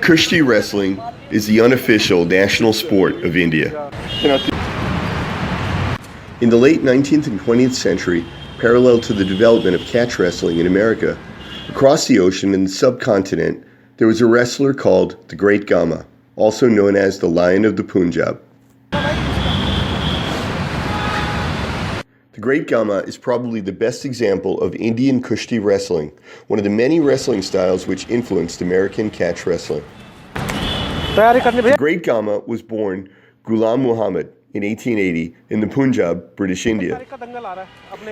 Kushti wrestling is the unofficial national sport of India. In the late 19th and 20th century, parallel to the development of catch wrestling in America, across the ocean in the subcontinent, there was a wrestler called the Great Gama, also known as the Lion of the Punjab. The Great Gama is probably the best example of Indian Kushti wrestling, one of the many wrestling styles which influenced American catch wrestling. The Great Gama was born Ghulam Muhammad in 1880 in the Punjab, British India.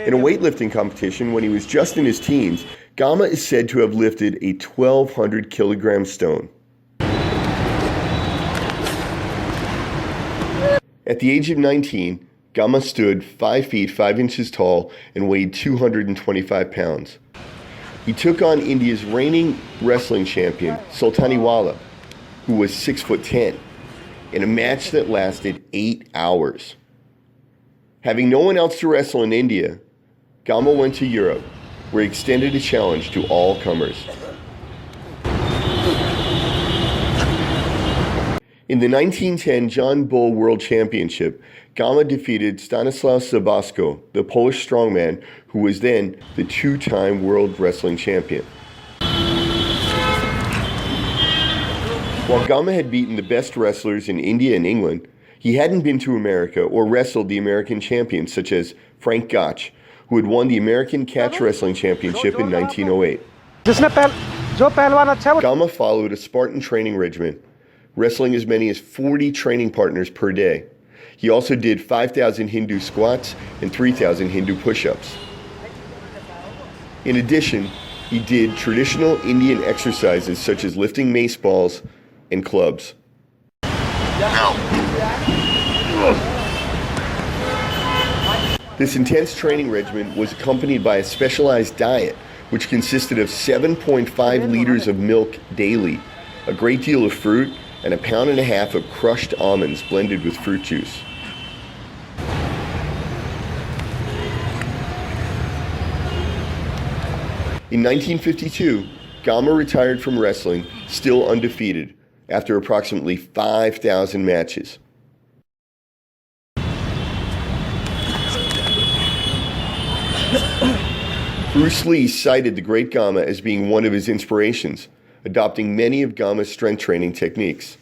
In a weightlifting competition when he was just in his teens, Gama is said to have lifted a 1,200 kilogram stone. At the age of 19, Gama stood 5 feet 5 inches tall and weighed 225 pounds. He took on India's reigning wrestling champion, Sultaniwala, who was 6 foot 10, in a match that lasted 8 hours. Having no one else to wrestle in India, Gama went to Europe, where he extended a challenge to all comers. In the 1910 John Bull World Championship, Gama defeated Stanislaus Zbyszko, the Polish strongman who was then the two-time world wrestling champion. While Gama had beaten the best wrestlers in India and England, he hadn't been to America or wrestled the American champions such as Frank Gotch, who had won the American Catch Wrestling Championship in 1908. Gama followed a Spartan training regimen, wrestling as many as 40 training partners per day. He also did 5,000 Hindu squats and 3,000 Hindu push-ups. In addition, he did traditional Indian exercises such as lifting mace balls and clubs. This intense training regimen was accompanied by a specialized diet which consisted of 7.5 liters of milk daily, a great deal of fruit, and 1.5 pounds of crushed almonds blended with fruit juice. In 1952, Gama retired from wrestling, still undefeated, after approximately 5,000 matches. Bruce Lee cited the Great Gama as being one of his inspirations, adopting many of Gama's strength training techniques.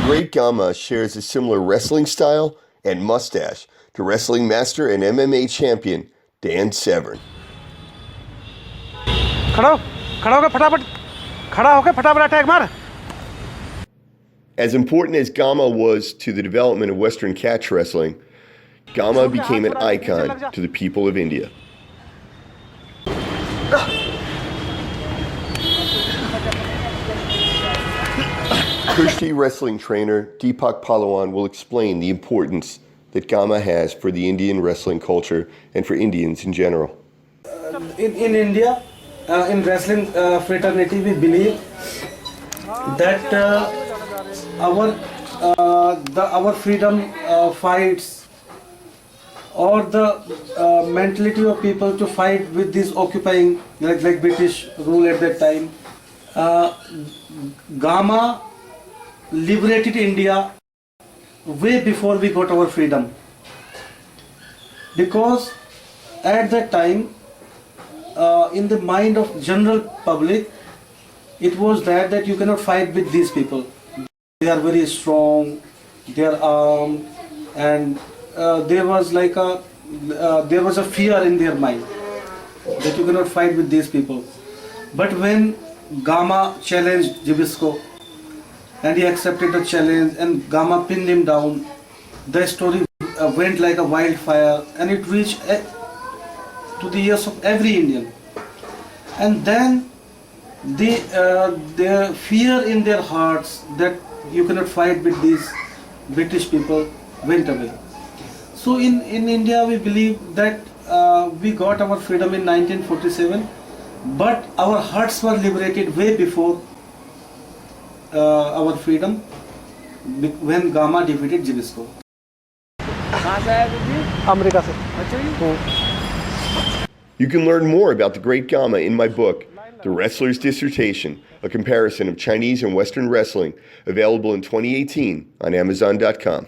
Great Gama shares a similar wrestling style and mustache to wrestling master and MMA champion Dan Severn. As important as Gama was to the development of Western catch wrestling, Gama became an icon to the people of India. Kushti wrestling trainer Deepak Pahalwan will explain the importance that Gama has for the Indian wrestling culture and for Indians in general. In India, in wrestling fraternity, we believe that our freedom fights, or the mentality of people to fight with this occupying, like British rule at that time. Gama liberated India way before we got our freedom, because at that time, in the mind of general public, it was that you cannot fight with these people. They are very strong, they are armed, and there was a fear in their mind that you cannot fight with these people. But when Gama challenged Zbyszko and he accepted the challenge and Gama pinned him down, the story went like a wildfire and it reached to the ears of every Indian. And then the fear in their hearts that you cannot fight with these British people went away. So in India we believe that we got our freedom in 1947, but our hearts were liberated way before our freedom when Gama defeated Zbyszko. कहाँ से आया जी? America से। अच्छा जी। You can learn more about the Great Gama in my book, The Wrestler's Dissertation, a comparison of Chinese and Western wrestling, available in 2018 on Amazon.com.